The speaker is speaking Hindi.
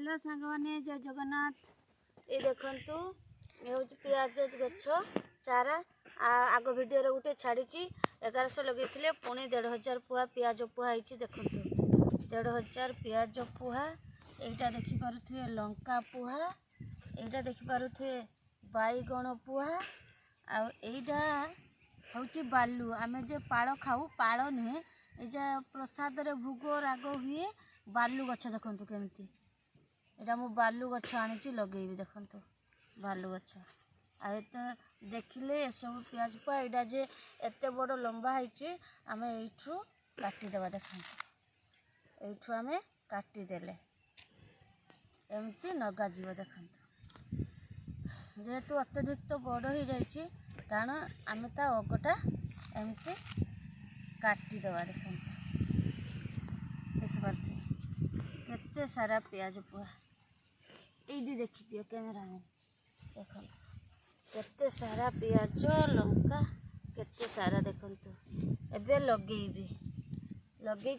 हेलो सांग मैंने जय जगन्नाथ। ये देखंतु ये हूँ पियाज गछ चारा आग भिडियो गोटे छाड़ी 1100 लगे पुणी 1500 पुआ पियाज पुआ देखु 1500 पियाज पुआ। यहीटा देखिपे लंका पुआ, यहीटा देखिपे बैगण पुआ। आईटा हूँ बालू आमे जे पाड़ खाऊ पाड़ नुहे ये प्रसाद रे भोग राग हुए बालू गछ देखु केमती। एटा मु बालू गछ आनी लगे देखु बालू गछ आते देखिले ये सब पियाज पुआ यहाँ जे एत बड़ लंबा है आम यू काटिदेवा देखु यू आम काटिदेले एमती नगा जीव देखु जेहेतु अत्यधिक तो बड़ हो जाए कारण आम ता अगटा एमती काटिदेवा देखु देखिपे केते सारा पियाज पुआ ये देखी दियो कैमेरा में देख केते सारा पियाज लंका केते सारा देखु एबे लगे लगे।